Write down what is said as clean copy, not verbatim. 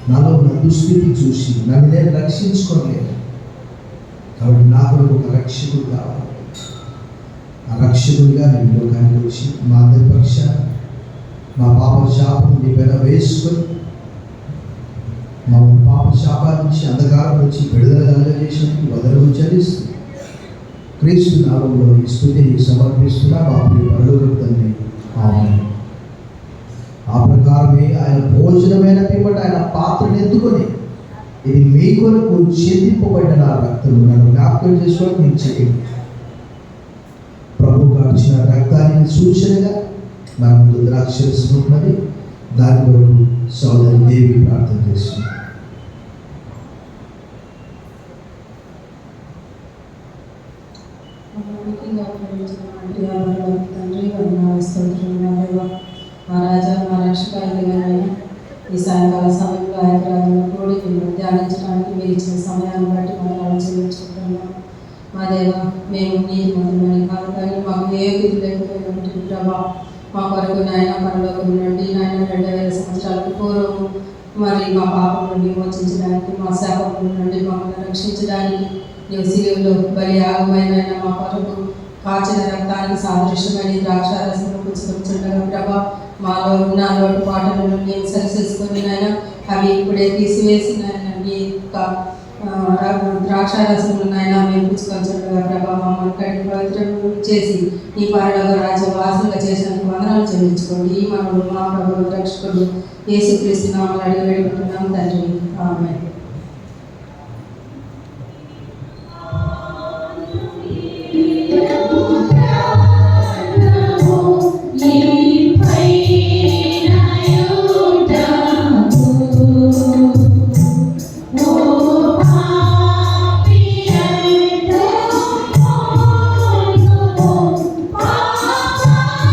నాలో ఉన్న దుస్థితి చూసి నన్ను నేను రక్షించుకోలేదు. కాబట్టి నాకు ఒక రక్షకుడు కావాలి. ఆ రక్షకుడిగా నేను లోకానికి వచ్చి మా అందరి పక్షాన మా పాప శాపం నీ పైన వేసుకొని మా పాప శాపం నుంచి అంధకారం నుంచి విడుదల కలగజేసినందుకు వదలను చెల్లిస్తూ క్రీస్తు నామంలో ఈ స్తుతిని సమర్పిస్తున్నా మా ప్రియ పరలోకపు తండ్రి. ఆమేన్. ఆ ప్రకారమే ఆయన భోజనమైన పిమ్మట ఆయన పాత్రను ఎత్తుకొని, ఇది మీ కొరకు చిందింపబడిన నా రక్తము, నన్ను జ్ఞాపకం చేసుకోవడం నేను చేయండి. ప్రభు కాచిన రక్తాన్ని సూచనగా మన ముందు ద్రాక్షరసం ఉన్నది. దాని కొరకు సోదరి దేవి ప్రార్థన చేస్తుంది. తండ్రి మా రాజా, మా రక్షకాయన ఈ సాయంకాల సమయంలో హైదరాబాద్లో కూడి మేము ధ్యానించడానికి మీరు ఇచ్చిన సమయాన్ని బట్టి మనం ఆలోచించుకుంటున్నాం. మా దేవ, మేము నీటి మందులని కాదు, కానీ మాకు ఏ విధి లేకపోయినటువంటి ప్రభా, మా కొరకు నాయన పరలోకం నుండి నాయన 2000 సంవత్సరాలకు పూర్వం మరి మా పాపం నుండి మోచించడానికి, మా శాపం నుండి మమ్మల్ని రక్షించడానికి నీవు శిలువలో బలి యాగమైన మా కొరకు కాచిన రక్తానికి సాదృశ్యమైన ద్రాక్షారసము పుచ్చుకుంటుండగా ప్రభా, మాలో ఉన్న లోటుపాట్లను మేము సరిచేసుకొని నాయన అవి ఇప్పుడే తీసివేసి నాయన నీ యొక్క ద్రాక్షారసము నాయన మేము పుచ్చుకొంటుండగా ప్రభా, మమ్మల్ని కడిగి పవిత్రం చేసి నీ పరలోక రాజ్య వాసులుగా చేసినందుకు వందనాలు చెల్లించుకోండి. ఈ మనము మా ప్రభువు రక్షకుడు యేసుక్రీస్తు నామములో అడిగి వేడుకుంటున్నాం తండ్రి. ఆమేన్.